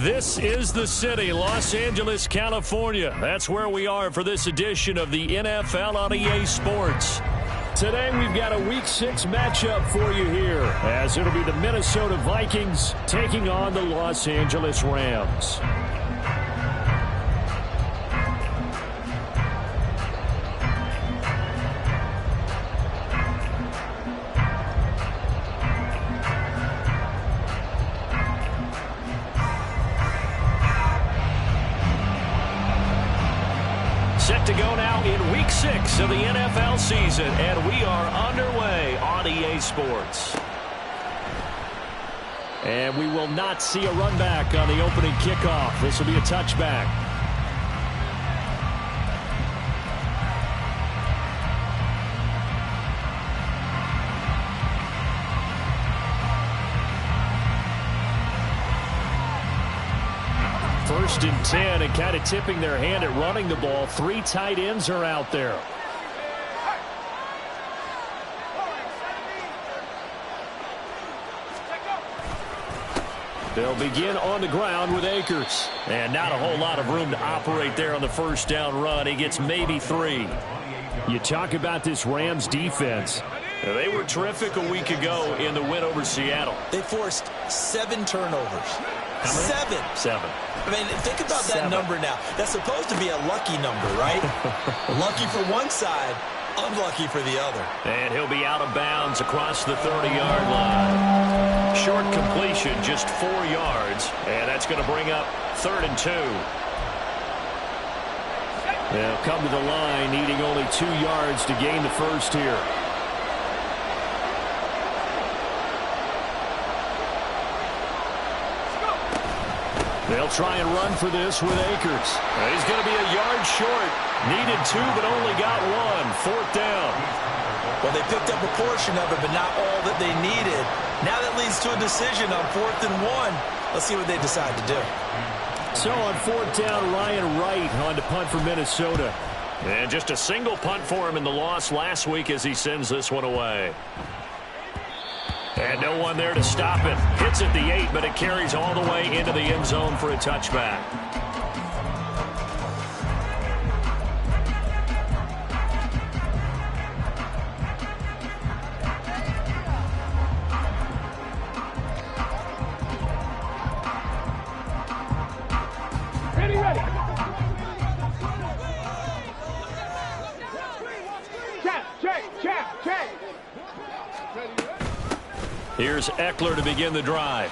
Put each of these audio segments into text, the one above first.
This is the city, Los Angeles, California. That's where we are for this edition of the NFL on EA Sports. Today we've got a Week 6 matchup for you here, as it'll be the Minnesota Vikings taking on the Los Angeles Rams. Set to go now in Week 6 of the NFL season, and we are underway on EA Sports. And we will not see a run back on the opening kickoff. This will be a touchback. First and 10, and kind of tipping their hand at running the ball. 3 tight ends are out there. They'll begin on the ground with Akers. And not a whole lot of room to operate there on the first down run. He gets maybe 3. You talk about this Rams defense. They were terrific a week ago in the win over Seattle. They forced 7 turnovers. How many? 7. I mean, think about that number now. That's supposed to be a lucky number, right? Lucky for one side, unlucky for the other. And he'll be out of bounds across the 30-yard line. Short completion, just 4 yards. And that's going to bring up 3rd and 2. They'll come to the line, needing only 2 yards to gain the first here. They'll try and run for this with Akers. He's going to be a yard short. Needed 2, but only got 1. 4th down. Well, they picked up a portion of it, but not all that they needed. Now that leads to a decision on 4th and 1. Let's see what they decide to do. So on 4th down, Ryan Wright on to punt for Minnesota. And just a single punt for him in the loss last week as he sends this one away. And no one there to stop it. Hits at the 8, but it carries all the way into the end zone for a touchback. Ready. Check. Here's Eckler to begin the drive.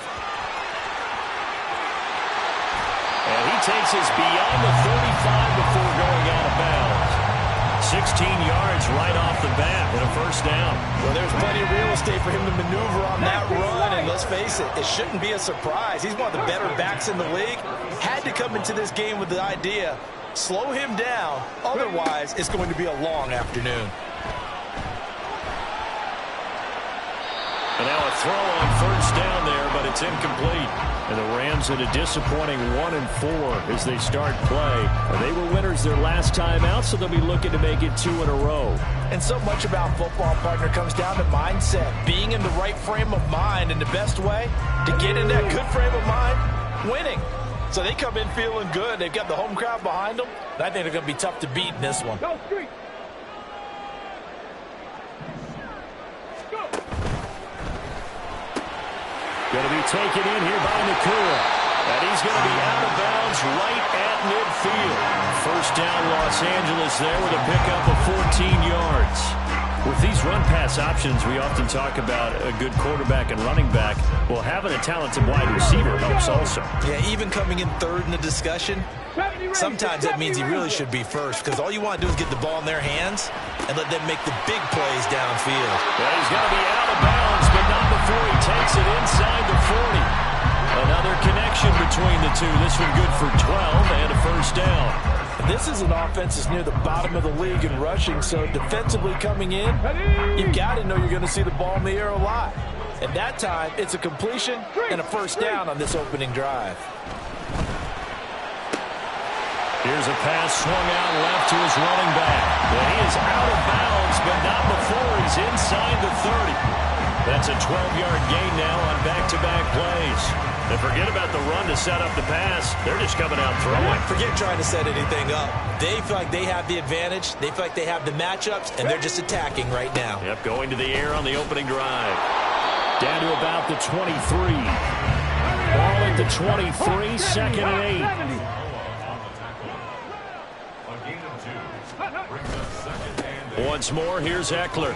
And he takes us beyond the 35 before going out of bounds. 16 yards right off the bat and a first down. Well, there's plenty of real estate for him to maneuver on that run, and let's face it, it shouldn't be a surprise. He's one of the better backs in the league. Had to come into this game with the idea, slow him down, otherwise it's going to be a long afternoon. And now a throw on first down there, but it's incomplete. And the Rams in a disappointing 1-4 as they start play. They were winners their last time out, so they'll be looking to make it 2 in a row. And so much about football, partner, comes down to mindset. Being in the right frame of mind, and the best way to get in that good frame of mind, winning. So they come in feeling good. They've got the home crowd behind them. And I think they're going to be tough to beat in this one. Go, Street. Going to be taken in here by Nakua. And he's going to be out of bounds right at midfield. First down, Los Angeles there with a pickup of 14 yards. With these run-pass options, we often talk about a good quarterback and running back. Well, having a talented wide receiver helps also. Yeah, even coming in 3rd in the discussion, sometimes that means he really should be first, because all you want to do is get the ball in their hands and let them make the big plays downfield. Well, he's going to be out of bounds, but not before he takes it inside the 40. Another connection between the two. This one good for 12 and a first down. This is an offense that's near the bottom of the league in rushing, so defensively coming in, you've got to know you're going to see the ball in the air a lot. And that time, it's a completion and a first down on this opening drive. Here's a pass swung out left to his running back. And he is out of bounds, but not before he's inside the 30. That's a 12-yard gain now on back-to-back plays. And forget about the run to set up the pass. They're just coming out throwing. Forget trying to set anything up. They feel like they have the advantage. They feel like they have the matchups, and they're just attacking right now. Yep, going to the air on the opening drive. Down to about the 23. Ball at the 23, second and 8. Once more, here's Eckler.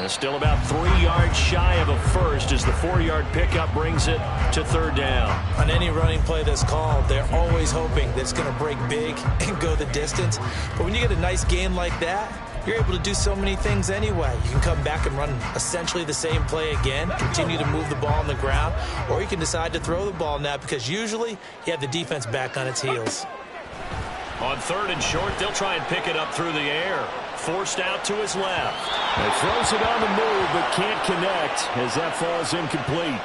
Still about 3 yards shy of a first as the 4-yard pickup brings it to third down. On any running play that's called, they're always hoping that it's going to break big and go the distance. But when you get a nice game like that, you're able to do so many things anyway. You can come back and run essentially the same play again, continue to move the ball on the ground, or you can decide to throw the ball now because usually you have the defense back on its heels. On third and short, they'll try and pick it up through the air. Forced out to his left. He throws it on the move, but can't connect as that falls incomplete.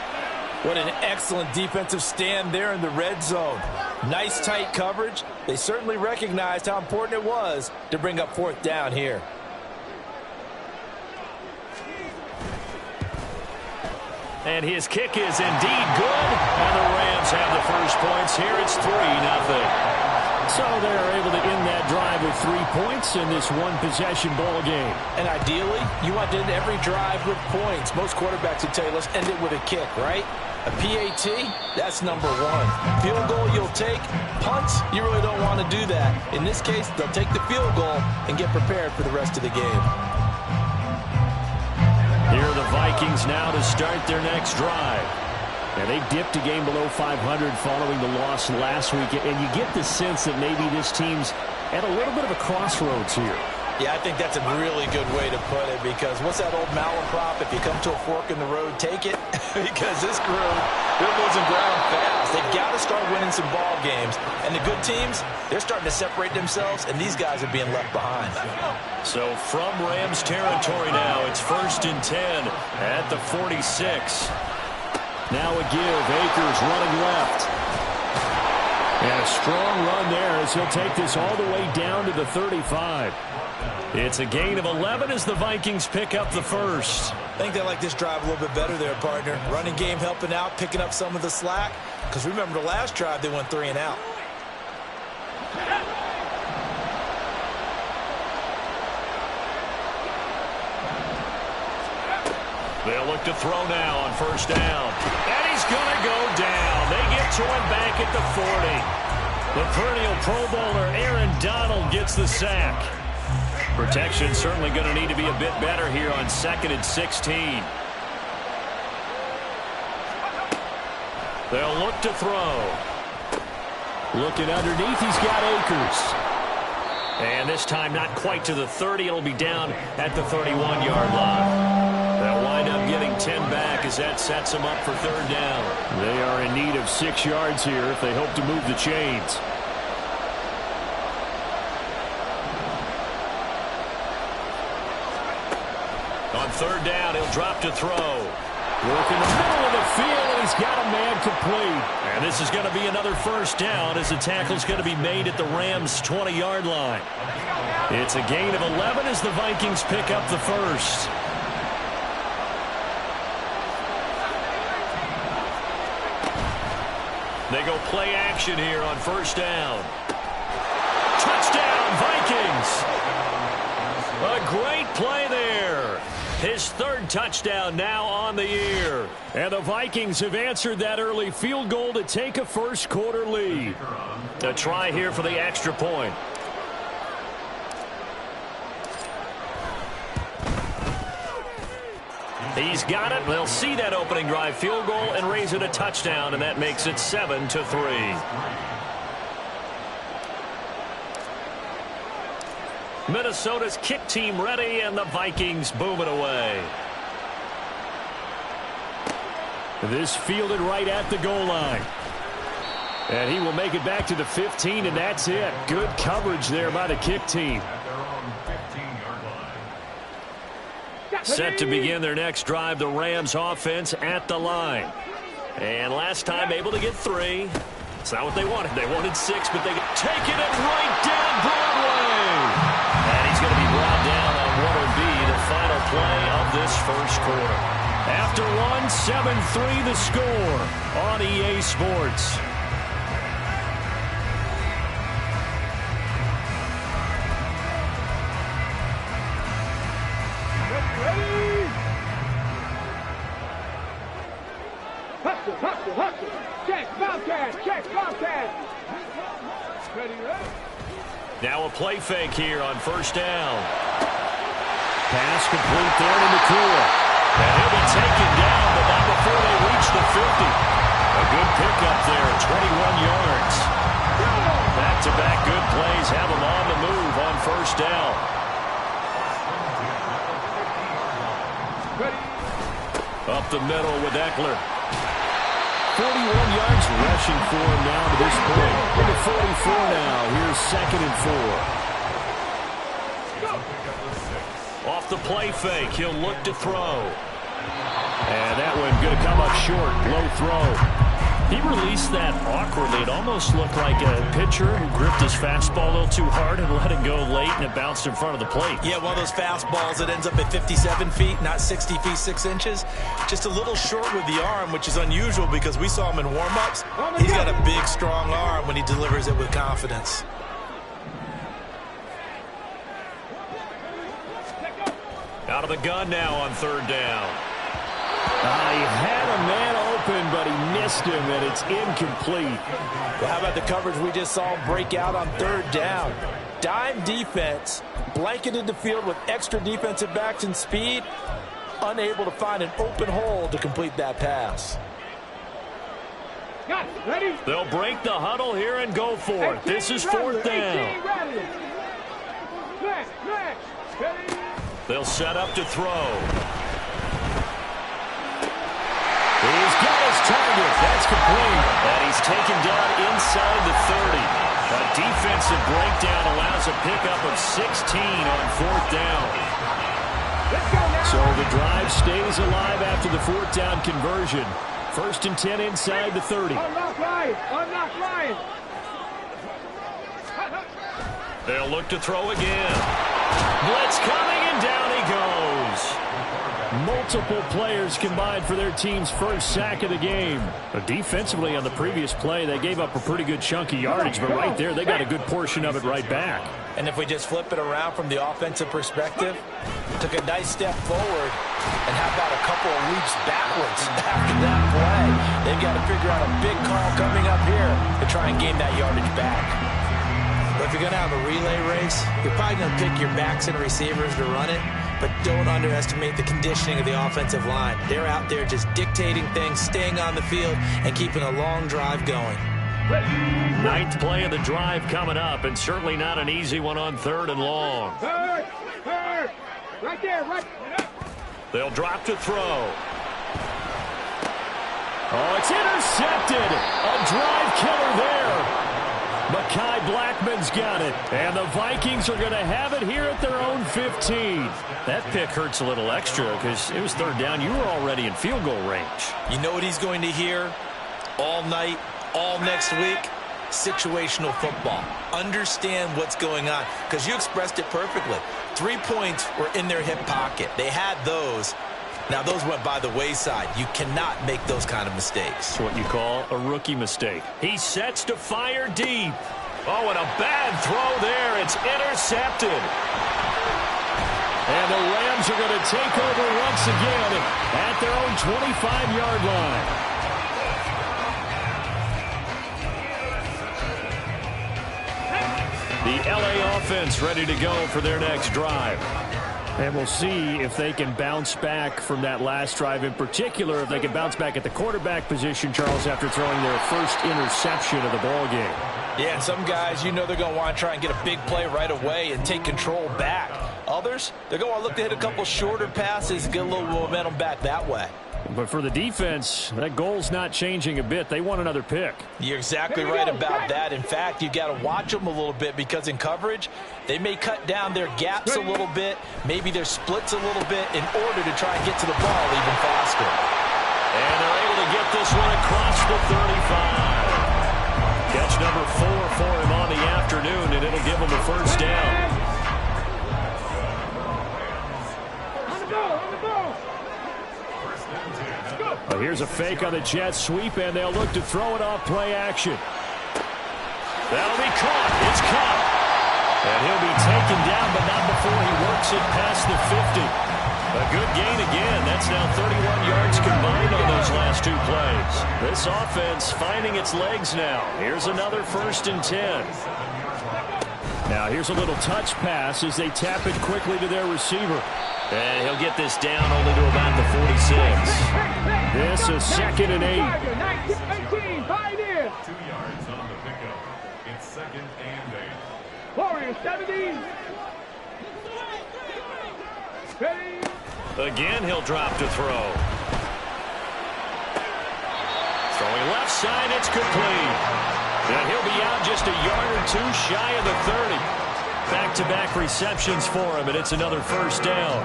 What an excellent defensive stand there in the red zone. Nice tight coverage. They certainly recognized how important it was to bring up fourth down here. And his kick is indeed good. And the Rams have the first points here. It's 3-0. So they're able to end that drive with 3 points in this one-possession ball game. And ideally, you want to end every drive with points. Most quarterbacks would tell you, let's end it with a kick, right? A PAT, that's number one. Field goal you'll take. Punts, you really don't want to do that. In this case, they'll take the field goal and get prepared for the rest of the game. Here are the Vikings now to start their next drive. And they dipped a game below 500 following the loss last week. And you get the sense that maybe this team's at a little bit of a crossroads here. Yeah, I think that's a really good way to put it because what's that old malaprop? If you come to a fork in the road, take it. Because this crew, they're losing ground fast. They've got to start winning some ball games. And the good teams, they're starting to separate themselves, and these guys are being left behind. So from Rams territory now, it's 1st and 10 at the 46. Now a give. Akers running left. And a strong run there as he'll take this all the way down to the 35. It's a gain of 11 as the Vikings pick up the first. I think they like this drive a little bit better there, partner. Running game helping out, picking up some of the slack. Because remember the last drive, they went 3 and out. They'll look to throw now on first down. And he's going to go down. They get to him back at the 40. The perennial Pro Bowler Aaron Donald gets the sack. Protection certainly going to need to be a bit better here on 2nd and 16. They'll look to throw. Looking underneath, he's got Akers. And this time not quite to the 30. It'll be down at the 31-yard line. They'll wind up getting 10 back as that sets them up for third down. They are in need of 6 yards here if they hope to move the chains. On third down, he'll drop to throw. Work in the middle of the field, and he's got a man complete. And this is going to be another first down as the tackle's going to be made at the Rams' 20-yard line. It's a gain of 11 as the Vikings pick up the first. They go play action here on first down. Touchdown, Vikings! A great play there. His 3rd touchdown now on the year. And the Vikings have answered that early field goal to take a first-quarter lead. A try here for the extra point. He's got it. They'll see that opening drive field goal and raise it a touchdown, and that makes it 7-3. Minnesota's kick team ready, and the Vikings boom it away. This fielded right at the goal line. And he will make it back to the 15, and that's it. Good coverage there by the kick team. Set to begin their next drive, the Rams offense at the line. And last time able to get 3. It's not what they wanted. They wanted 6, but they taking it right down Broadway. And he's going to be brought down on what will be the final play of this first quarter. After one, 7-3 the score on EA Sports. Ready? Hustle. Check, Bobcat. Ready? Now a play fake here on first down. Pass complete there to Nakua. And he'll be taken down, but not before they reach the 50. A good pickup there, 21 yards. Back-to-back good plays have him on the move on first down. Up the middle with Eckler. 41 yards rushing for him now to this point. Into 44 now. Here's 2nd and 4. Off the play fake, he'll look to throw. And that one going to come up short. Low throw. He released that awkwardly. It almost looked like a pitcher who gripped his fastball a little too hard and let it go late, and it bounced in front of the plate. Yeah, one of those fastballs that ends up at 57 feet, not 60 feet, 6 inches. Just a little short with the arm, which is unusual because we saw him in warm-ups. He's got a big, strong arm when he delivers it with confidence. Out of the gun now on third down. He had a man open, but he missed him, and it's incomplete. Well, how about the coverage we just saw break out on third down? Dime defense, blanketed the field with extra defensive backs and speed, unable to find an open hole to complete that pass. Ready? They'll break the huddle here and go for it. This is fourth down. They'll set up to throw. He's got his target. That's complete. And he's taken down inside the 30. A defensive breakdown allows a pickup of 16 on fourth down. So the drive stays alive after the fourth down conversion. 1st and 10 inside the 30. Unlock Ryan. They'll look to throw again. Blitz coming, and down he goes. Multiple players combined for their team's first sack of the game. But defensively on the previous play, they gave up a pretty good chunk of yardage, but right there, they got a good portion of it right back. And if we just flip it around from the offensive perspective, took a nice step forward, and how about a couple of leaps backwards after that play? They've got to figure out a big call coming up here to try and gain that yardage back. But if you're going to have a relay race, you're probably going to pick your backs and receivers to run it, but don't underestimate the conditioning of the offensive line. They're out there just dictating things, staying on the field, and keeping a long drive going. 9th play of the drive coming up, and certainly not an easy one on 3rd and long. Third. Right there. They'll drop to throw. Oh, it's intercepted. A drive killer there. Mekhi Blackmon's got it, and the Vikings are going to have it here at their own 15. That pick hurts a little extra because it was third down. You were already in field goal range. You know what he's going to hear all night, all next week? Situational football. Understand what's going on, because you expressed it perfectly. 3 points were in their hip pocket. They had those. Now, those went by the wayside. You cannot make those kind of mistakes. It's what you call a rookie mistake. He sets to fire deep. Oh, and a bad throw there. It's intercepted. And the Rams are going to take over once again at their own 25-yard line. The LA offense ready to go for their next drive. And we'll see if they can bounce back from that last drive, in particular, if they can bounce back at the quarterback position, Charles, after throwing their first interception of the ballgame. Yeah, and some guys, you know they're going to want to try and get a big play right away and take control back. Others, they're going to look to hit a couple shorter passes and get a little momentum back that way. But for the defense, that goal's not changing a bit. They want another pick. You're exactly right about that. In fact, you got to watch them a little bit, because in coverage, they may cut down their gaps a little bit, maybe their splits a little bit, in order to try and get to the ball even faster. And they're able to get this one across the 35. Catch number 4 for him on the afternoon, and it'll give him a first down. Well, here's a fake on the jet sweep, and they'll look to throw it off play action. That'll be caught. It's caught. And he'll be taken down, but not before he works it past the 50. A good gain again. That's now 31 yards combined on those last two plays. This offense finding its legs now. Here's another 1st and 10. Now here's a little touch pass as they tap it quickly to their receiver. And he'll get this down only to about the 46. This is 2nd and 8. 18, 5 in. 2 yards on the pickup. It's 2nd and 8. Warriors 17. Ready. Again, he'll drop to throw. Throwing left side, it's complete. And he'll be out just a yard or two shy of the 30. Back-to-back receptions for him, and it's another 1st down.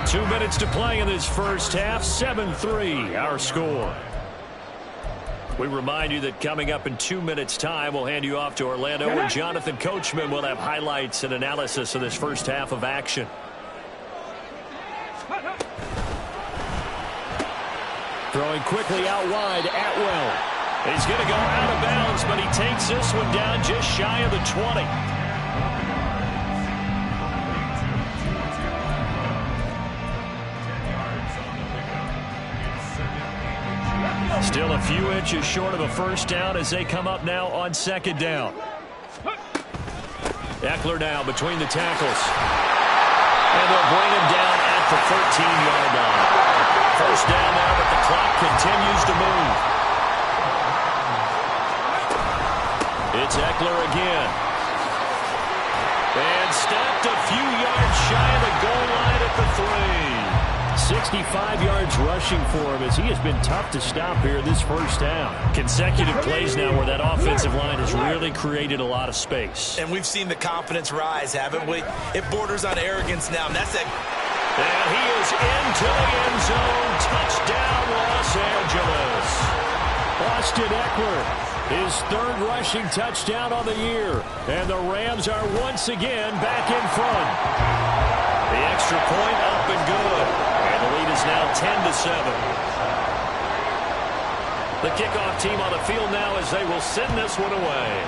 2 minutes to play in this first half. 7-3, our score. We remind you that coming up in 2 minutes' time, we'll hand you off to Orlando, where Jonathan Coachman will have highlights and analysis of this first half of action. Throwing quickly out wide, Atwell. He's going to go out of bounds, but he takes this one down just shy of the 20. Still a few inches short of a 1st down as they come up now on 2nd down. Eckler now between the tackles. And they'll bring him down at the 13-yard line. 1st down now, but the clock continues to move. It's Eckler again. And stopped a few yards shy of the goal line at the 3. 65 yards rushing for him as he has been tough to stop here this first down. Consecutive plays now where that offensive line has really created a lot of space. And we've seen the confidence rise, haven't we? It borders on arrogance now, and that's it. And he is into the end zone. Touchdown, Los Angeles. Austin Eckler, his 3rd rushing touchdown on the year. And the Rams are once again back in front. The extra point up and good. And the lead is now 10-7. The kickoff team on the field now as they will send this one away.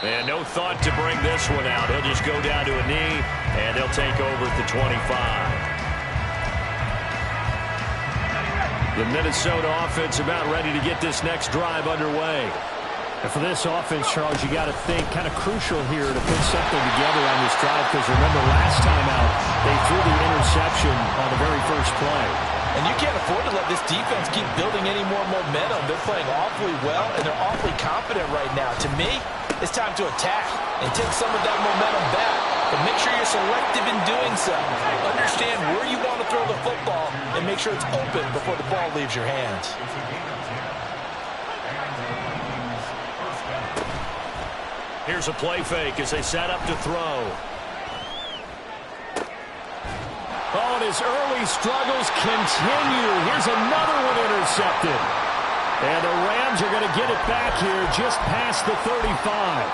And no thought to bring this one out. He'll just go down to a knee, and they'll take over at the 25. The Minnesota offense about ready to get this next drive underway. And for this offense, Charles, you got to think kind of crucial here to put something together on this drive, because remember last time out, they threw the interception on the very first play. And you can't afford to let this defense keep building any more momentum. They're playing awfully well, and they're awfully confident right now. To me, it's time to attack and take some of that momentum back. But make sure you're selective in doing so. Understand where you want to throw the football and make sure it's open before the ball leaves your hands. Here's a play fake as they set up to throw. Oh, and his early struggles continue. Here's another one intercepted. And the Rams are going to get it back here just past the 35.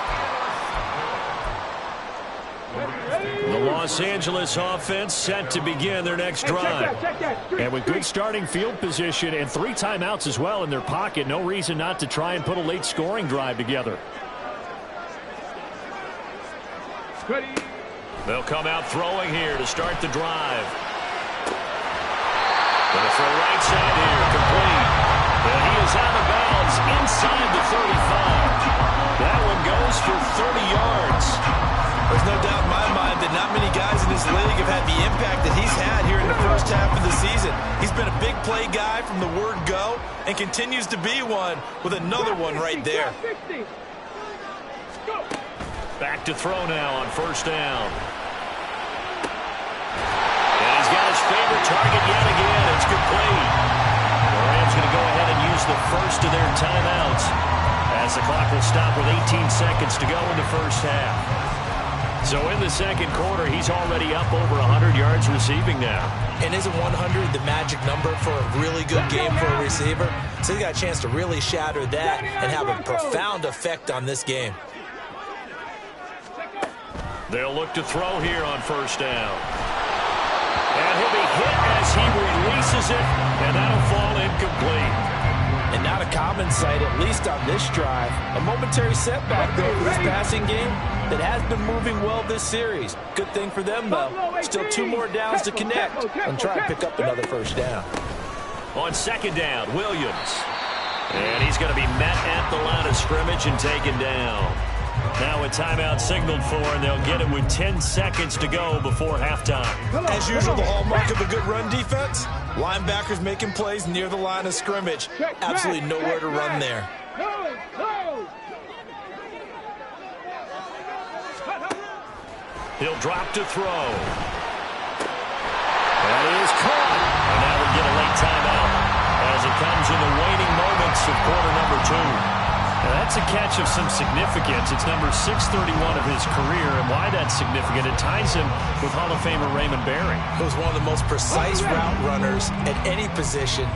The Los Angeles offense set to begin their next drive. And with good starting field position and 3 timeouts as well in their pocket, no reason not to try and put a late scoring drive together. They'll come out throwing here to start the drive. Going to throw right side here, complete. And he is out of bounds inside the 35. That one goes for 30 yards. There's no doubt in my mind that not many guys in this league have had the impact that he's had here in the first half of the season. He's been a big play guy from the word go and continues to be one with another one right there. Back to throw now on 1st down. And he's got his favorite target yet again. It's complete. The Rams going to go ahead and use the first of their timeouts as the clock will stop with 18 seconds to go in the first half. So in the second quarter, he's already up over 100 yards receiving now. And isn't 100 the magic number for a really good game for a receiver? So he's got a chance to really shatter that and have a profound effect on this game. They'll look to throw here on first down. And he'll be hit as he releases it, and that'll fall incomplete. And not a common sight, at least on this drive. A momentary setback, though, for this passing game that has been moving well this series. Good thing for them, though. Still 2 more downs to connect and try and pick up another first down. On second down, Williams. And he's going to be met at the line of scrimmage and taken down. Now a timeout signaled for, and they'll get it with 10 seconds to go before halftime. As usual, the hallmark of a good run defense, linebackers making plays near the line of scrimmage. Absolutely nowhere to run there. He'll drop to throw. That is caught. And now we get a late timeout as it comes in the waning moments of quarter number 2. Now that's a catch of some significance. It's number 631 of his career, and why that's significant, it ties him with Hall of Famer Raymond Berry. He was one of the most precise route runners at any position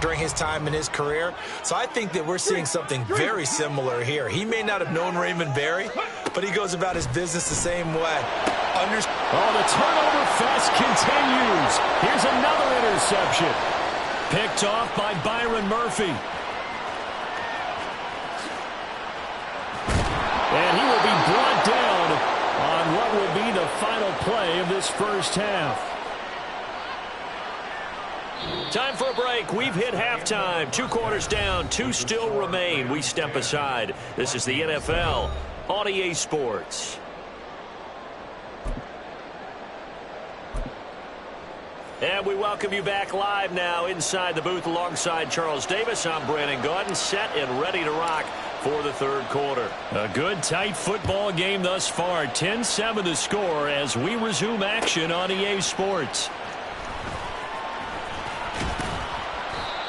during his time in his career. So I think that we're seeing something very similar here. He may not have known Raymond Berry, but he goes about his business the same way. The turnover fest continues. Here's another interception. Picked off by Byron Murphy. And he will be brought down on what will be the final play of this first half. Time for a break. We've hit halftime. 2 quarters down. 2 still remain. We step aside. This is the NFL on EA Sports. And we welcome you back live now inside the booth alongside Charles Davis. I'm Brandon Gaudin, set and ready to rock for the third quarter. A good, tight football game thus far. 10-7 the score as we resume action on EA Sports.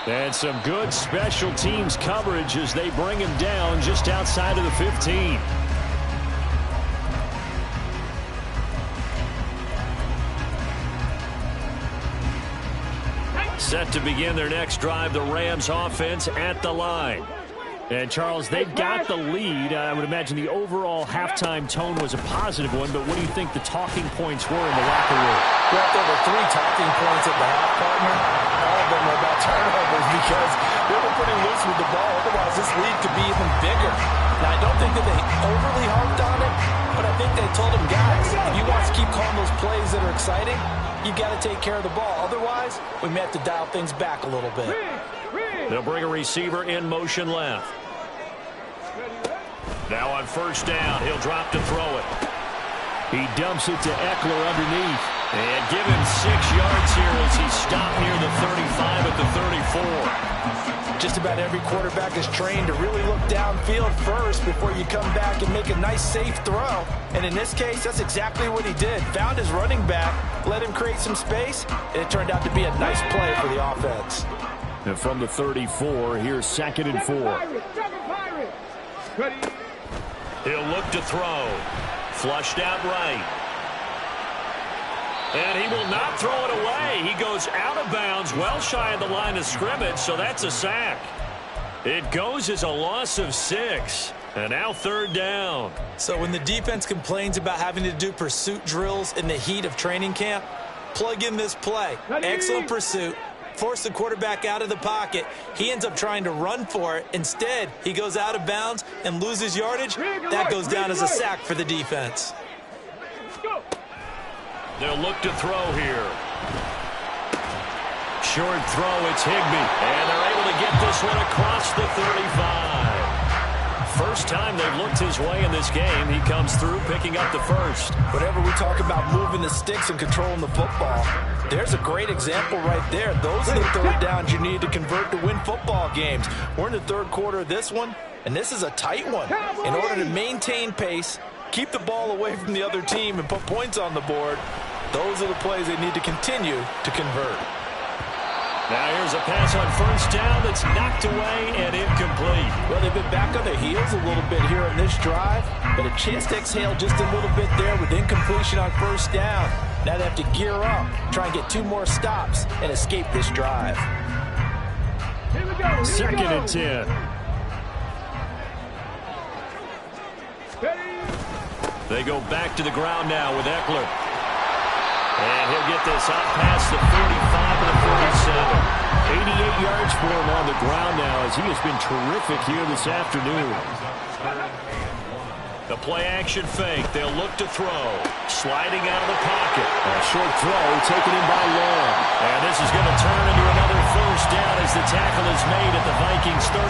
And some good special teams coverage as they bring him down just outside of the 15. Set to begin their next drive, the Rams offense at the line. And, Charles, they've got the lead. I would imagine the overall halftime tone was a positive one, but what do you think the talking points were in the locker room? Well, there were 3 talking points at the half, partner. All of them were about turnovers because they were pretty loose with the ball. Otherwise, this lead could be even bigger. Now, I don't think that they overly harped on it, but I think they told them, guys, if you want to keep calling those plays that are exciting, you got to take care of the ball. Otherwise, we may have to dial things back a little bit. They'll bring a receiver in motion left. Now on first down, he'll drop to throw it. He dumps it to Eckler underneath. And give him 6 yards here as he's stopped near the 35 at the 34. Just about every quarterback is trained to really look downfield first before you come back and make a nice, safe throw. And in this case, that's exactly what he did. Found his running back, let him create some space, and it turned out to be a nice play for the offense. And from the 34, here's 2nd and 4. He'll look to throw. Flushed out right. And he will not throw it away. He goes out of bounds, well shy of the line of scrimmage, so that's a sack. It goes as a loss of 6. And now 3rd down. So when the defense complains about having to do pursuit drills in the heat of training camp, plug in this play. Excellent pursuit. Force the quarterback out of the pocket. He ends up trying to run for it. Instead, he goes out of bounds and loses yardage. That goes down as a sack for the defense. They'll look to throw here. Short throw, it's Higbee. And they're able to get this one across the 35. First time they've looked his way in this game. He comes through picking up the first. Whenever we talk about moving the sticks and controlling the football, there's a great example right there. Those are the 3rd downs you need to convert to win football games. We're in the 3rd quarter of this one, and this is a tight one. In order to maintain pace, keep the ball away from the other team, and put points on the board, those are the plays they need to continue to convert. Now here's a pass on first down that's knocked away and incomplete. Well, they've been back on their heels a little bit here on this drive, but a chance to exhale just a little bit there with incompletion on first down. Now they have to gear up, try and get 2 more stops, and escape this drive. 2nd and 10. They go back to the ground now with Eckler. And he'll get this out past the 45 to the 47. 88 yards for him on the ground now as he has been terrific here this afternoon. The play-action fake. They'll look to throw. Sliding out of the pocket. A short throw taken in by Long. And this is going to turn into another first down as the tackle is made at the Vikings 39.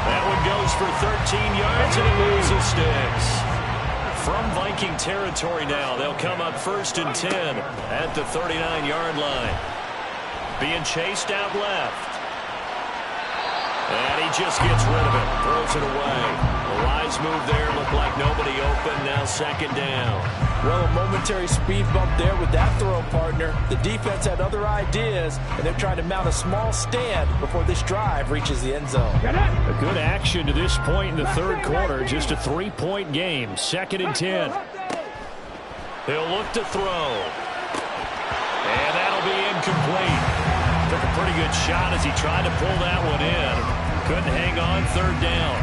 That one goes for 13 yards and it loses sticks. From Viking territory now, they'll come up 1st and 10 at the 39-yard line. Being chased out left. And he just gets rid of it. Throws it away. A wise move there. Looked like nobody open. Now 2nd down. Well, a momentary speed bump there with that throw, partner. The defense had other ideas, and they're trying to mount a small stand before this drive reaches the end zone. A good action to this point in the 3rd quarter. Just a 3-point game. 2nd and 10. He'll look to throw. And that'll be incomplete. Took a pretty good shot as he tried to pull that one in. Couldn't hang on. 3rd down.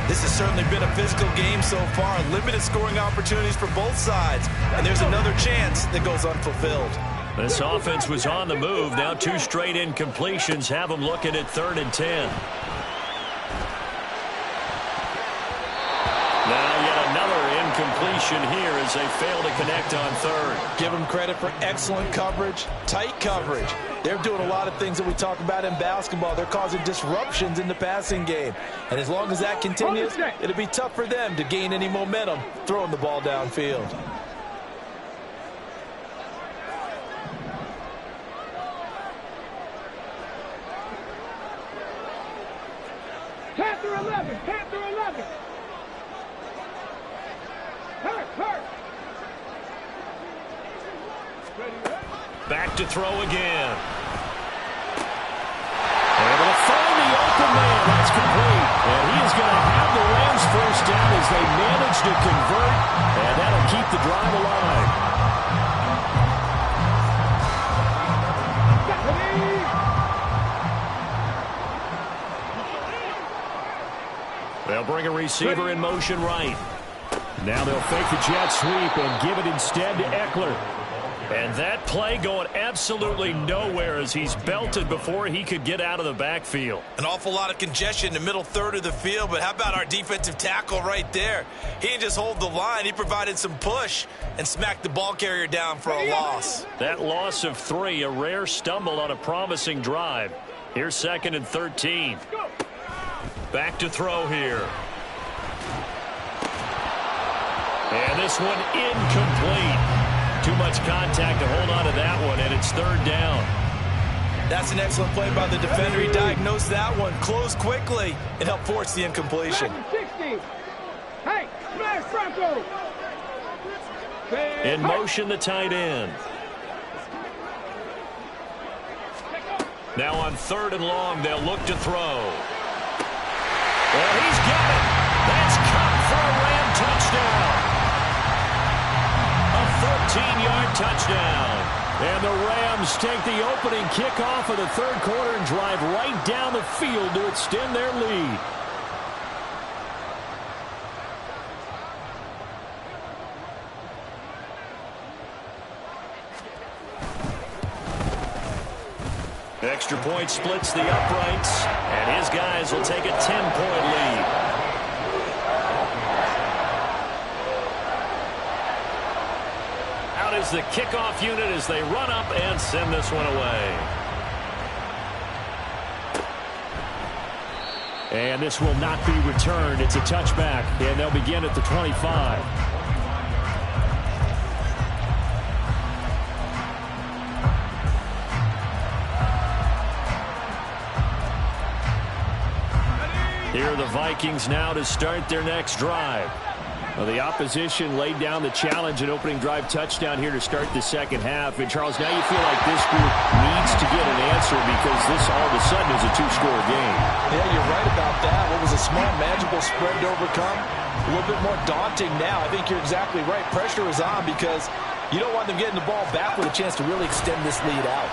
This has certainly been a physical game so far. Limited scoring opportunities for both sides. And there's another chance that goes unfulfilled. This offense was on the move. Now 2 straight incompletions have them looking at 3rd and 10. Now yet another incompletion here as they fail to connect on 3rd. Give them credit for excellent coverage, tight coverage. They're doing a lot of things that we talk about in basketball. They're causing disruptions in the passing game. And as long as that continues, it'll be tough for them to gain any momentum throwing the ball downfield. Panther 11, Panther 11. Hurt. Back to throw again. Able to find the open man. That's complete. And he is going to have the Rams first down as they manage to convert. And that'll keep the drive alive. They'll bring a receiver in motion right. Now they'll fake the jet sweep and give it instead to Eckler. And that play going absolutely nowhere as he's belted before he could get out of the backfield. An awful lot of congestion in the middle third of the field, but how about our defensive tackle right there? He didn't just hold the line, he provided some push and smacked the ball carrier down for a loss. That loss of 3, a rare stumble on a promising drive. Here's 2nd and 13. Back to throw here. And this one incomplete. Too much contact to hold on to that one, and it's 3rd down. That's an excellent play by the defender. He diagnosed that one, closed quickly, and helped force the incompletion. 60. Hey, smash Bronco. In motion, the tight end. Now on 3rd and long, they'll look to throw. Well, he's got it. That's caught for a Ram touchdown. 14-yard touchdown. And the Rams take the opening kickoff of the 3rd quarter and drive right down the field to extend their lead. Extra point splits the uprights, and his guys will take a 10-point lead. Is the kickoff unit as they run up and send this one away. And this will not be returned. It's a touchback, and they'll begin at the 25. Here are the Vikings now to start their next drive. Well, the opposition laid down the challenge and opening drive touchdown here to start the 2nd half. And, Charles, now you feel like this group needs to get an answer because this all of a sudden is a 2-score game. Yeah, you're right about that. What was a small, manageable spread to overcome, a little bit more daunting now. I think you're exactly right. Pressure is on because you don't want them getting the ball back with a chance to really extend this lead out.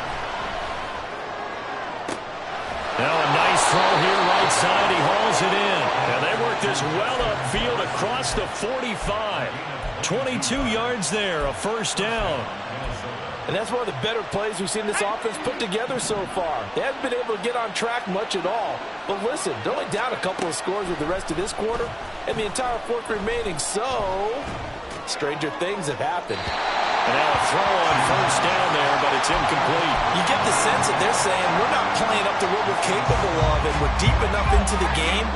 Now a nice throw here right side. He hauls it in. And they work take this well upfield across the 45. 22 yards there, a first down. And that's one of the better plays we've seen this offense put together so far. They haven't been able to get on track much at all. But listen, they're only down a couple of scores with the rest of this quarter and the entire fourth remaining. So, stranger things have happened. And now a throw on first down there, but it's incomplete. You get the sense that they're saying we're not playing up to what we're capable of, and we're deep enough into the game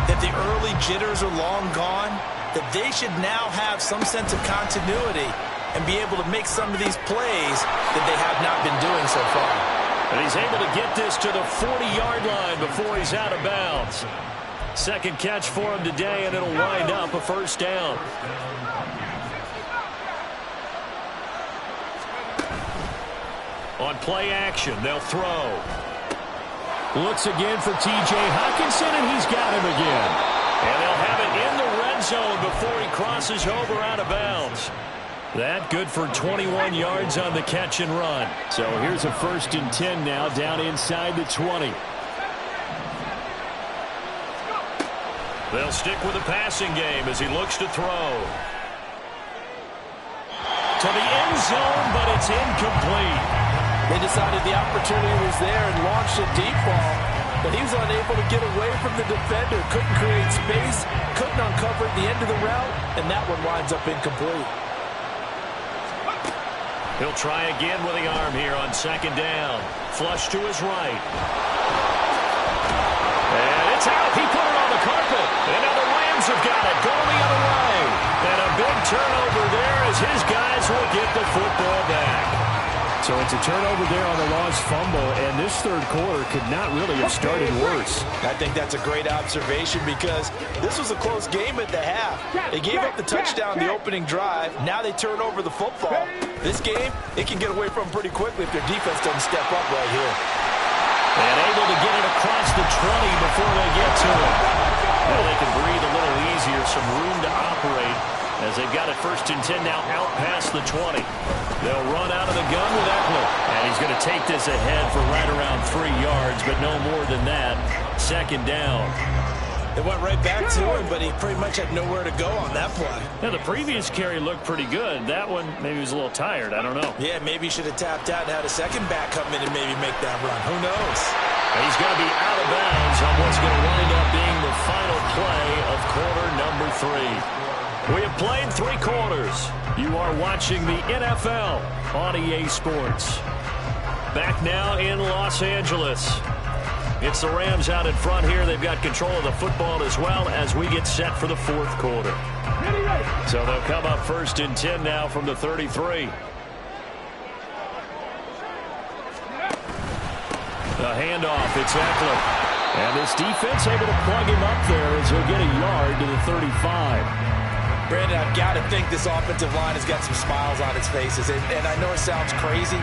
that the early jitters are long gone, that they should now have some sense of continuity and be able to make some of these plays that they have not been doing so far. And he's able to get this to the 40-yard line before he's out of bounds. Second catch for him today, and it'll wind up a first down. On play action, they'll throw. Looks again for T.J. Hockenson, and he's got him again. And they'll have it in the red zone before he crosses over out of bounds. That good for 21 yards on the catch and run. So here's a 1st and 10 now down inside the 20. They'll stick with the passing game as he looks to throw. To the end zone, but it's incomplete. They decided the opportunity was there and launched a deep ball, but he was unable to get away from the defender, couldn't create space, couldn't uncover at the end of the route, and that one winds up incomplete. He'll try again with the arm here on 2nd down. Flush to his right. And it's out. He put it on the carpet. And now the Rams have got it. Going the other way. And a big turnover there as his guys will get the football back. So it's a turnover there on the lost fumble, and this third quarter could not really have started worse. I think that's a great observation because this was a close game at the half. They gave up the touchdown the opening drive. Now they turn over the football. This game, it can get away from pretty quickly if their defense doesn't step up right here. And able to get it across the 20 before they get to it. Now they can breathe a little easier, some room to operate as they've got it 1st and 10 now out past the 20. They'll run out of the gun with Ekeler. And he's going to take this ahead for right around 3 yards, but no more than that. 2nd down. They went right back to him, but he pretty much had nowhere to go on that play. Now, the previous carry looked pretty good. That one, maybe he was a little tired. I don't know. Yeah, maybe he should have tapped out and had a second back come in and maybe make that run. Who knows? And he's going to be out of bounds on what's going to wind up being the final play of quarter number 3. We have played 3 quarters. You are watching the NFL on EA Sports. Back now in Los Angeles. It's the Rams out in front here. They've got control of the football as well as we get set for the 4th quarter. So they'll come up 1st and 10 now from the 33. The handoff, it's Ekeler. And this defense able to plug him up there as he'll get a yard to the 35. Brandon, I've got to think this offensive line has got some smiles on its faces. And I know it sounds crazy,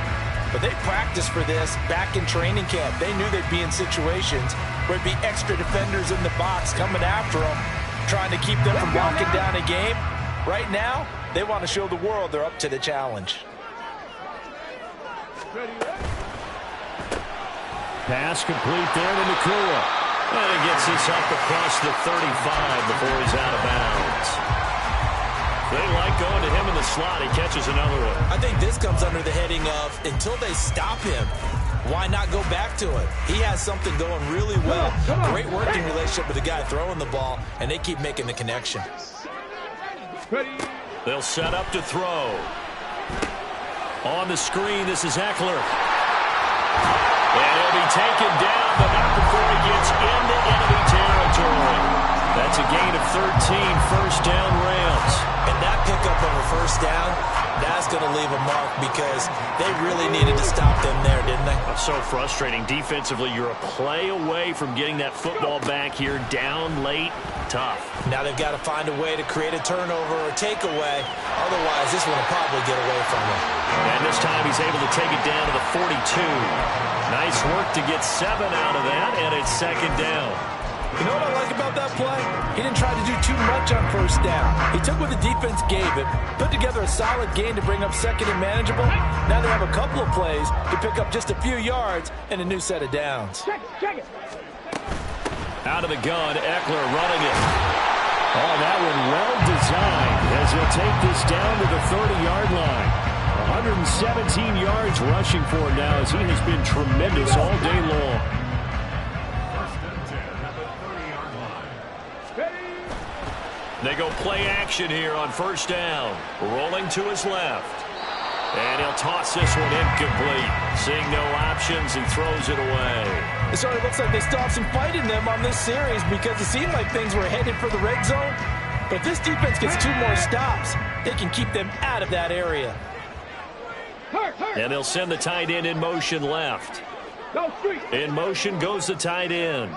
but they practiced for this back in training camp. They knew they'd be in situations where it'd be extra defenders in the box coming after them, trying to keep them from locking down a game. Right now, they want to show the world they're up to the challenge. Pass complete there to Nakua. And it gets this up across the 35 before he's out of bounds. They like going to him in the slot. He catches another one. I think this comes under the heading of until they stop him, why not go back to it? He has something going really well. Great working relationship with the guy throwing the ball, and they keep making the connection. They'll set up to throw. On the screen, this is Ekeler. And he'll be taken down, but not before he gets into enemy territory. That's a gain of 13, 1st down Rams. And that pickup of a 1st down, that's going to leave a mark because they really needed to stop them there, didn't they? That's so frustrating. Defensively, you're a play away from getting that football back here down late. Tough. Now they've got to find a way to create a turnover or takeaway. Otherwise, this one will probably get away from them. And this time he's able to take it down to the 42. Nice work to get 7 out of that, and it's 2nd down. You know what I like about that play? He didn't try to do too much on 1st down. He took what the defense gave him, put together a solid gain to bring up 2nd and manageable. Now they have a couple of plays to pick up just a few yards and a new set of downs. Check it. Out of the gun, Ekeler running it. Oh, that one well designed as he'll take this down to the 30-yard line. 117 yards rushing for him now as he has been tremendous all day long. First and 10 at the 30-yard line. They go play action here on first down. Rolling to his left. And he'll toss this one incomplete. Seeing no options and throws it away. It sort of looks like they still have some fight in them on this series because it seemed like things were headed for the red zone. But if this defense gets 2 more stops, they can keep them out of that area. And they'll send the tight end in motion left. In motion goes the tight end.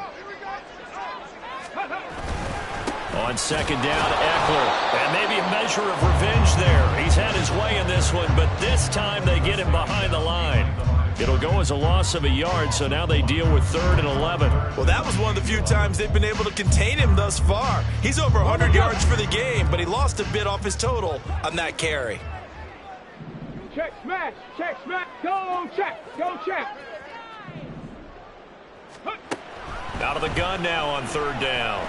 On second down, Eckler. And maybe a measure of revenge there. He's had his way in this one, but this time they get him behind the line. It'll go as a loss of a yard, so now they deal with 3rd and 11. Well, that was one of the few times they've been able to contain him thus far. He's over 100 yards for the game, but he lost a bit off his total on that carry. Check, smash, go check. Out of the gun now on 3rd down.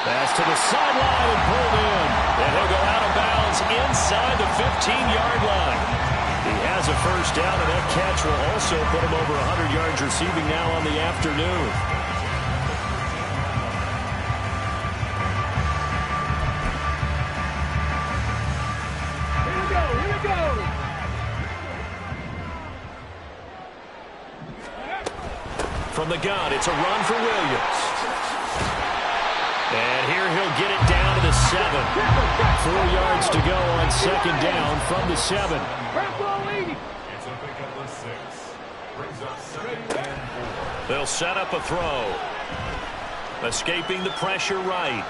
Pass to the sideline and pulled in. And he'll go out of bounds inside the 15-yard line. He has a first down, and that catch will also put him over 100 yards receiving now on the afternoon. Here we go. From the gun, it's a run for Williams. And here he'll get it down to the 7. 4 yards to go on second down from the 7. It's a pickup of 6. Brings up 2nd and 4. They'll set up a throw. Escaping the pressure right.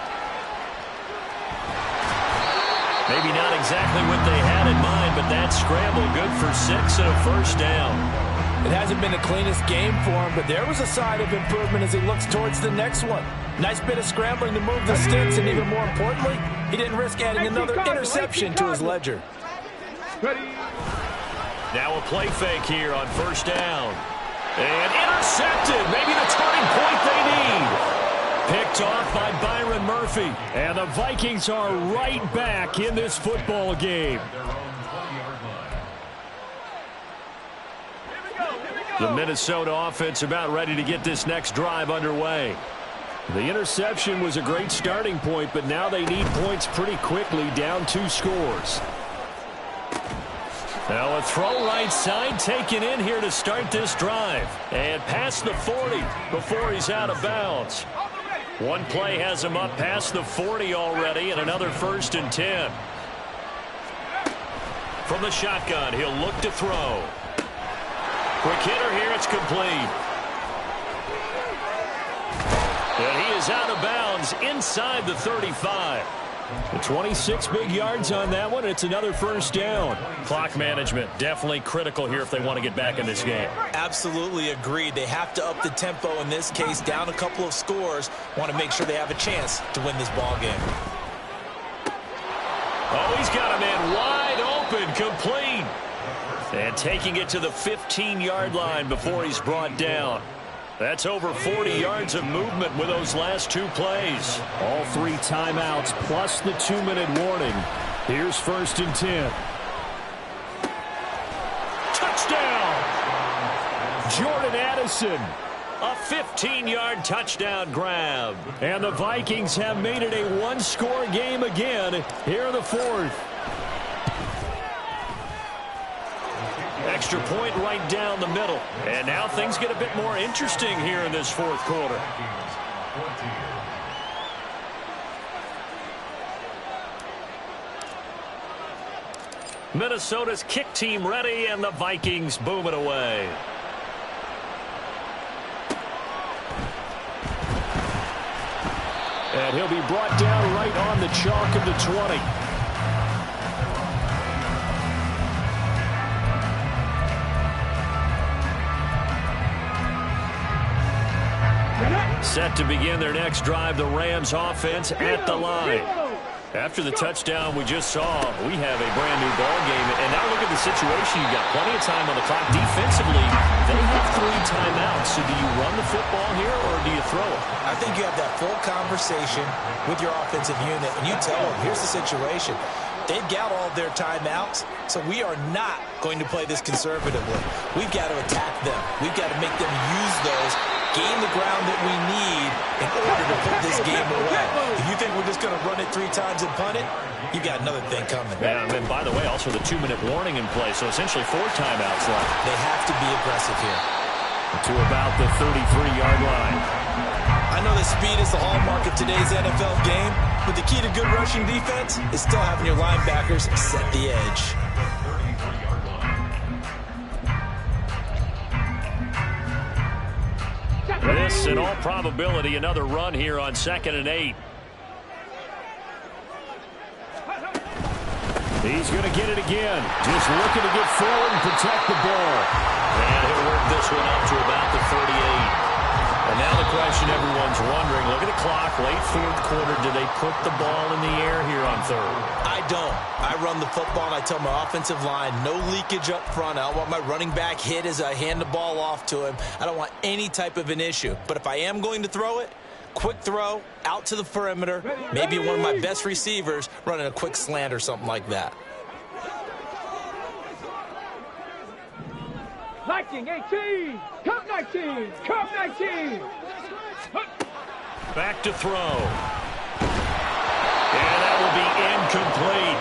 Maybe not exactly what they had in mind, but that scramble good for 6 and a first down. It hasn't been the cleanest game for him, but there was a sign of improvement as he looks towards the next one. Nice bit of scrambling to move the sticks, and even more importantly, he didn't risk adding another interception to his ledger. Now a play fake here on first down. And intercepted. Maybe the turning point they need. Picked off by Byron Murphy. And the Vikings are right back in this football game. Their own 20-yard line. The Minnesota offense about ready to get this next drive underway. The interception was a great starting point, but now they need points pretty quickly, down 2 scores. Now a throw right side taken in here to start this drive. And past the 40 before he's out of bounds. One play has him up past the 40 already, and another 1st and 10. From the shotgun, he'll look to throw. Quick hitter here, it's complete. And he is out of bounds inside the 35. 26 big yards on that one. It's another first down. Clock management definitely critical here if they want to get back in this game. Absolutely agreed. They have to up the tempo in this case, down a couple of scores. Want to make sure they have a chance to win this ball game. Oh, he's got a man wide open, complete. And taking it to the 15-yard line before he's brought down. That's over 40 yards of movement with those last 2 plays. All 3 timeouts plus the 2-minute warning. Here's 1st and 10. Touchdown! Jordan Addison. A 15-yard touchdown grab. And the Vikings have made it a 1-score game again here in the 4th. Extra point right down the middle. And now things get a bit more interesting here in this 4th quarter. Minnesota's kick team ready, and the Vikings boom it away. And he'll be brought down right on the chalk of the 20. Set to begin their next drive, the Rams offense at the line. After the touchdown we just saw, we have a brand new ball game. And now look at the the situation. You've got plenty of time on the clock. Defensively, they have 3 timeouts. So do you run the football here or do you throw it? I think you have that full conversation with your offensive unit, and you tell them, here's the situation. They've got all their timeouts, so we are not going to play this conservatively. We've got to attack them. We've got to make them use those, gain the ground that we need in order to put this game away. If you think we're just going to run it 3 times and punt it, you got another thing coming. Yeah, and then, by the way, also the 2-minute warning in play, so essentially 4 timeouts left. They have to be aggressive here. To about the 33-yard line. I know that speed is the hallmark of today's NFL game, but the key to good rushing defense is still having your linebackers set the edge. This, in all probability, another run here on 2nd and 8. He's going to get it again. Just looking to get forward and protect the ball. And he'll work this one up to about the 38. And now the question everyone's wondering, look at the clock, late 4th quarter, do they put the ball in the air here on 3rd? I don't. I run the football, and I tell my offensive line, no leakage up front. I don't want my running back hit as I hand the ball off to him. I don't want any type of an issue. But if I am going to throw it, quick throw, out to the perimeter, maybe one of my best receivers running a quick slant or something like that. 19, 18, come 19, come 19. Back to throw. And that will be incomplete.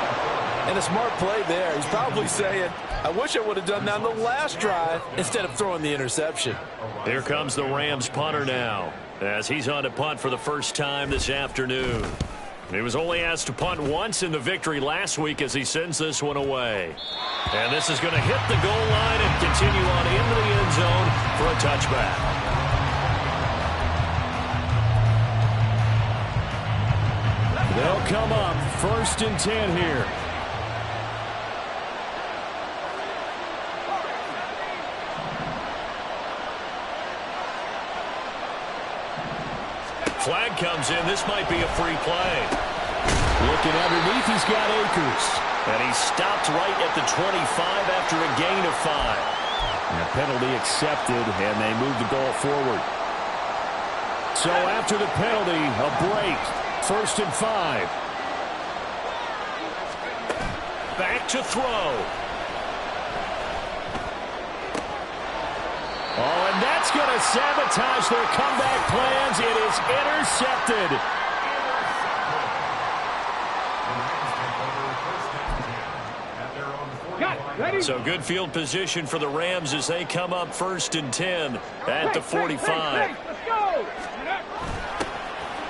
And a smart play there. He's probably saying, I wish I would have done that on the last drive instead of throwing the interception. Here comes the Rams punter now, as he's on to punt for the first time this afternoon. He was only asked to punt once in the victory last week as he sends this one away. And this is going to hit the goal line and continue on into the end zone for a touchback. They'll come up 1st and 10 here. Flag comes in. This might be a free play. Looking underneath, he's got Akers. And he stopped right at the 25 after a gain of 5. And a penalty accepted, and they move the ball forward. So after the penalty, a break. 1st and 5. Back to throw. Oh, and that's going to sabotage their comeback plans. It is intercepted. So good field position for the Rams as they come up 1st and 10 at the 45. Let's go.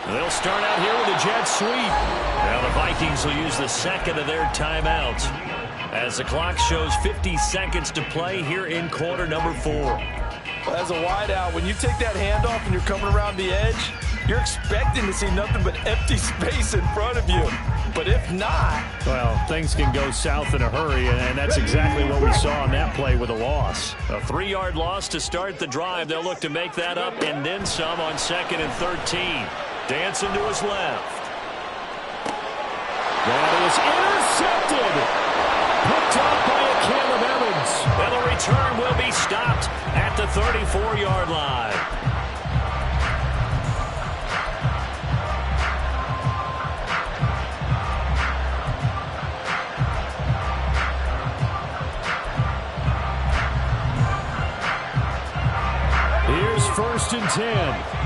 They'll start out here with a jet sweep. Now the Vikings will use the 2nd of their timeouts as the clock shows 50 seconds to play here in quarter number 4. Well, as a wideout, when you take that handoff and you're coming around the edge, you're expecting to see nothing but empty space in front of you. But if not... Well, things can go south in a hurry, and that's exactly what we saw on that play with a loss. A 3-yard loss to start the drive. They'll look to make that up and then some on 2nd and 13. Dancing to his left. That is intercepted. Picked up by a Caleb Evans. And the return will be stopped at the 34-yard line. Here's 1st and 10.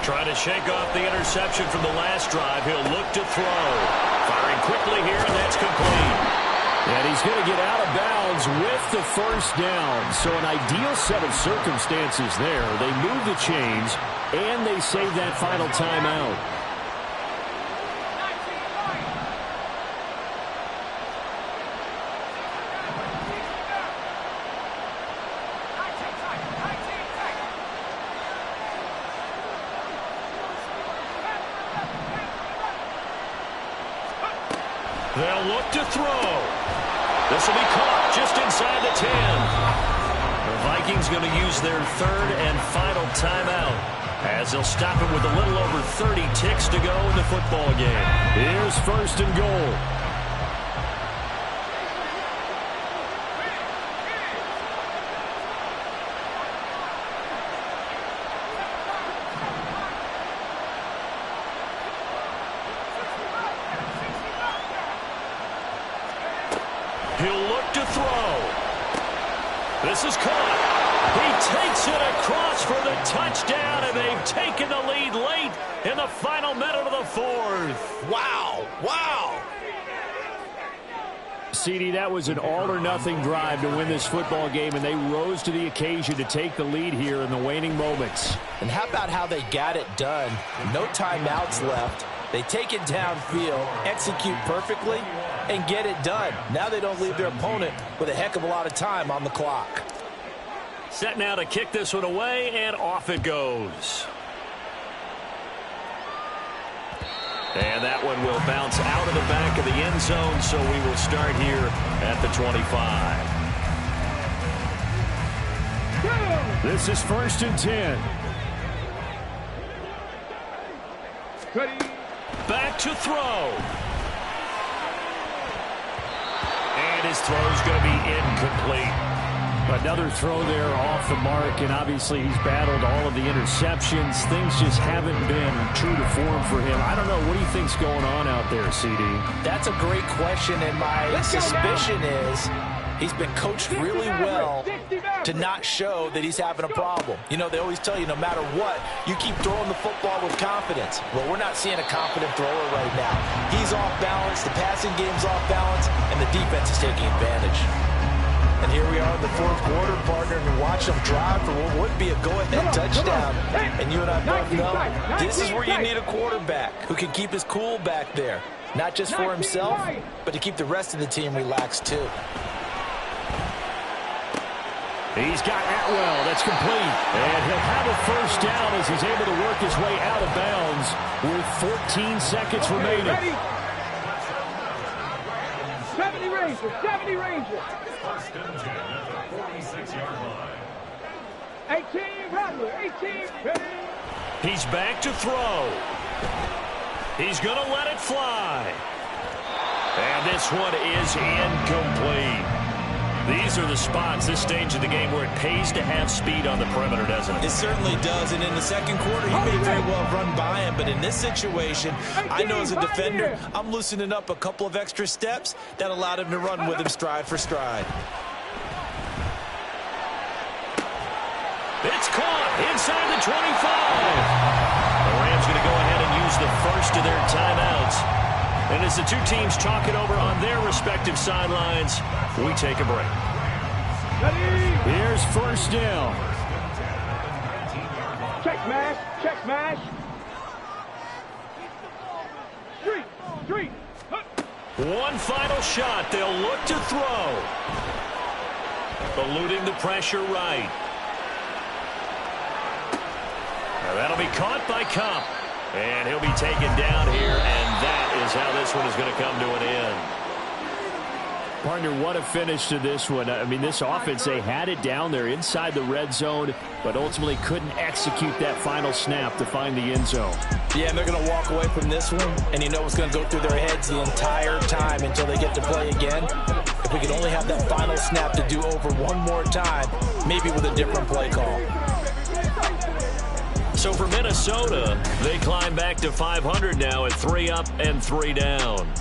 Trying to shake off the interception from the last drive. He'll look to throw. Firing quickly here, and that's complete. And he's going to get out of bounds with the 1st down. So an ideal set of circumstances there. They move the chains, and they save that final timeout. They'll look to throw. This will be caught just inside the 10. Vikings going to use their third and final timeout as they'll stop it with a little over 30 ticks to go in the football game. Here's first and goal. He'll look to throw. This is caught. He takes it across for the touchdown, and they've taken the lead late in the final minute of the fourth. Wow. Wow. CD, that was an all-or-nothing drive to win this football game, and they rose to the occasion to take the lead here in the waning moments. And how about how they got it done? No timeouts left. They take it downfield, execute perfectly, and get it done. Now they don't leave their opponent with a heck of a lot of time on the clock. Set now to kick this one away, and off it goes. And that one will bounce out of the back of the end zone, so we will start here at the 25. This is first and 10. Ready. Back to throw. And his throw's going to be incomplete. Another throw there off the mark, and obviously he's battled all of the interceptions. Things just haven't been true to form for him. I don't know. What do you think's going on out there, CD? That's a great question, and my suspicion is he's been coached really well to not show that he's having a problem. You know, they always tell you no matter what, you keep throwing the football with confidence. Well, we're not seeing a confident thrower right now. He's off balance, the passing game's off balance, and the defense is taking advantage. And here we are in the fourth quarter, partner, and watch them drive for what would be a go-ahead touchdown. And you and I both know this is where you need a quarterback who can keep his cool back there. Not just for himself, but to keep the rest of the team relaxed too. He's got Atwell. That's complete. And he'll have a first down as he's able to work his way out of bounds with 14 seconds remaining. Ready. 70 Rangers. 70 Rangers. First and 10 at the 46-yard line. 18 Rattler. 18. Ready. He's back to throw. He's going to let it fly. And this one is incomplete. These are the spots, this stage of the game, where it pays to have speed on the perimeter, doesn't it? It certainly does, and in the second quarter, he may very well run by him, but in this situation, I know as a defender, I'm loosening up a couple of extra steps that allowed him to run with him stride for stride. It's caught inside the 25. The Rams going to go ahead and use the first of their timeouts. And as the two teams talk it over on their respective sidelines, we take a break. Ready. Here's first down. Check mash. Check mash. Street. One final shot. They'll look to throw. Eluding the pressure right. Now that'll be caught by Kupp. And he'll be taken down here, and that is how this one is going to come to an end. Partner, what a finish to this one. I mean, this offense, they had it down there inside the red zone, but ultimately couldn't execute that final snap to find the end zone. Yeah, and they're going to walk away from this one, and you know what's going to go through their heads the entire time until they get to play again. If we could only have that final snap to do over one more time, maybe with a different play call. So for Minnesota, they climb back to 500 now at 3 up and 3 down.